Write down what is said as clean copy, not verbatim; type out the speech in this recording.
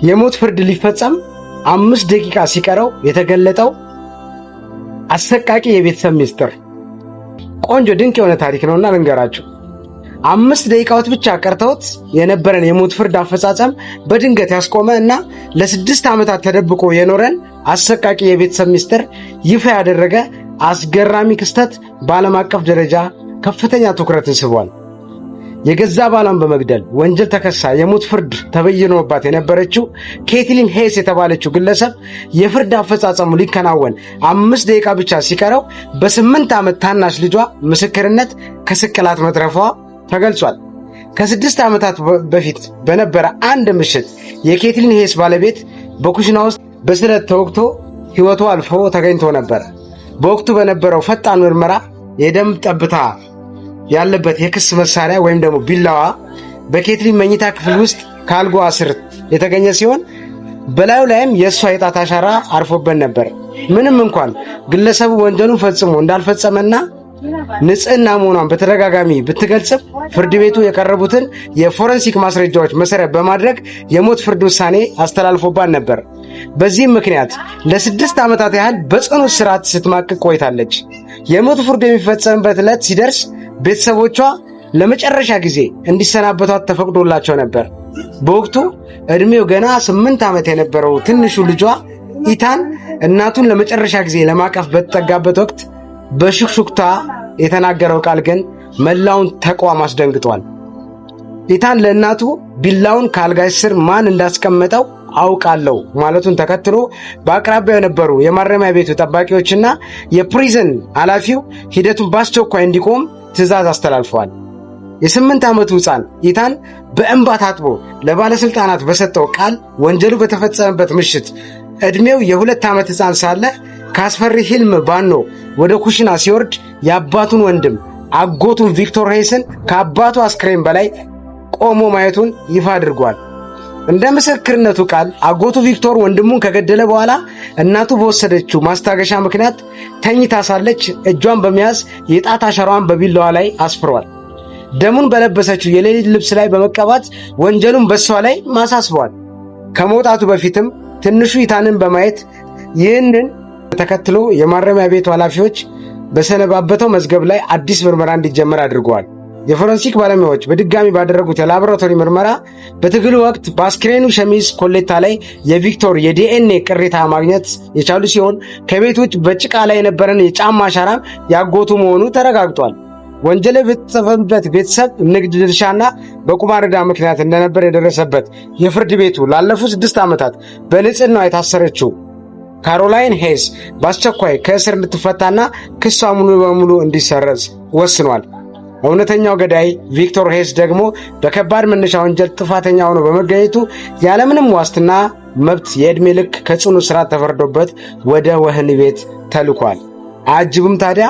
የሞት ፍርድ ሊፈጸም 5 ደቂቃ ሲቀረው የተገለጠው አሰቃቂ የቤተሰብ ሚስጥር። ቆንጆ ድንቅ የሆነ ታሪክ ነውና ልንገራችሁ። 5 ደቂቃዎች ብቻ ቀርተውት የነበረን የሞት ፍርድ አፈጻጸም በድንገት ያስቆመ እና ለ6 ዓመታት ተደብቆ የኖረን አሰቃቂ የቤተሰብ ሚስጥር ይፋ ያደረገ አስገራሚ ክስተት በዓለም አቀፍ ደረጃ ከፍተኛ ትኩረትን ስቧል። የገዛ ባሏን በመግደል ወንጀል ተከሳ የሞት ፍርድ ተበይኖባት የነበረችው ኬትሊን ሄስ የተባለችው ግለሰብ የፍርድ አፈጻጸሙ ሊከናወን 5 ደቂቃ ብቻ ሲቀረው በ8 ዓመት ታናሽ ልጇ ምስክርነት ከስቅላት መትረፏ ተገልጿል። ከ6 ዓመታት በፊት በነበረ አንድ ምሽት የኬትሊን ሄስ ባለቤት በኩሽና ውስጥ በስለት ተወግቶ ሕይወቱ አልፎ ተገኝቶ ነበር። በወቅቱ በነበረው ፈጣን ምርመራ የደም ጠብታ ያለበት የክስ መሳሪያ ወይም ደግሞ ቢላዋ በኬትሊን መኝታ ክፍል ውስጥ ከአልጋዋ ስር የተገኘ ሲሆን በላዩ ላይም የእሷ የጣት አሻራ አርፎበት ነበር። ምንም እንኳን ግለሰቡ ወንጀሉን ፈጽሞ እንዳልፈጸመና ንጽህና መሆኗን በተደጋጋሚ ብትገልጽም ፍርድ ቤቱ የቀረቡትን የፎረንሲክ ማስረጃዎች መሰረት በማድረግ የሞት ፍርድ ውሳኔ አስተላልፎባት ነበር። በዚህም ምክንያት ለ6 ዓመታት ያህል በጽኑ እስራት ስትማቅቅ ቆይታለች። የሞት ፍርድ የሚፈጸምበት ዕለት ሲደርስ ቤተሰቦቿ ለመጨረሻ ጊዜ እንዲሰናበቷት ተፈቅዶላቸው ነበር። በወቅቱ ዕድሜው ገና 8 ዓመት የነበረው ትንሹ ልጇ ኢታን እናቱን ለመጨረሻ ጊዜ ለማቀፍ በተጠጋበት ወቅት በሹክሹክታ የተናገረው ቃል ግን መላውን ተቋም አስደንግጧል። ኢታን ለእናቱ ቢላውን ከአልጋሽ ስር ማን እንዳስቀመጠው አውቃለሁ ማለቱን ተከትሎ በአቅራቢያው የነበሩ የማረሚያ ቤቱ ጠባቂዎችና የፕሪዝን ኃላፊው ሂደቱን በአስቸኳይ እንዲቆም ትዕዛዝ አስተላልፈዋል። የ8 ዓመቱ ሕፃን ኢታን በእንባ ታጥቦ ለባለሥልጣናት በሰጠው ቃል ወንጀሉ በተፈጸመበት ምሽት ዕድሜው የ2 ዓመት ሕፃን ሳለ ከአስፈሪ ሕልም ባኖ ወደ ኩሽና ሲወርድ የአባቱን ወንድም አጎቱን ቪክቶር ሄስን ከአባቱ አስክሬን በላይ ቆሞ ማየቱን ይፋ አድርጓል። እንደ ምስክርነቱ ቃል አጎቱ ቪክቶር ወንድሙን ከገደለ በኋላ እናቱ በወሰደችው ማስታገሻ ምክንያት ተኝታ ሳለች እጇን በመያዝ የጣት አሻራዋን በቢላዋ ላይ አስፍሯል። ደሙን በለበሰችው የሌሊት ልብስ ላይ በመቀባት ወንጀሉን በሷ ላይ ማሳስቧል። ከመውጣቱ በፊትም ትንሹ ኢታንን በማየት ይህንን ተከትሎ የማረሚያ ቤቱ ኃላፊዎች በሰነባበተው መዝገብ ላይ አዲስ ምርመራ እንዲጀመር አድርገዋል። የፎረንሲክ ባለሙያዎች በድጋሚ ባደረጉት የላቦራቶሪ ምርመራ በትግሉ ወቅት በአስክሬኑ ሸሚዝ ኮሌታ ላይ የቪክቶር የዲኤንኤ ቅሪታ ማግኘት የቻሉ ሲሆን ከቤት ውጭ በጭቃ ላይ የነበረን የጫማ አሻራም ያጎቱ መሆኑ ተረጋግጧል። ወንጀል በተፈጸመበት ቤተሰብ ንግድ ድርሻና በቁማር ዕዳ ምክንያት እንደነበር የደረሰበት የፍርድ ቤቱ ላለፉት 6 ዓመታት በንጽህና የታሰረችው ካሮላይን ሄስ በአስቸኳይ ከእስር እንድትፈታና ክሷ ሙሉ በሙሉ እንዲሰረዝ ወስኗል። እውነተኛው ገዳይ ቪክቶር ሄስ ደግሞ በከባድ መነሻ ወንጀል ጥፋተኛ ሆኖ በመገኘቱ ያለምንም ዋስትና መብት የዕድሜ ልክ ከጽኑ እስራት ተፈርዶበት ወደ ወህኒ ቤት ተልኳል። አጅብም ታዲያ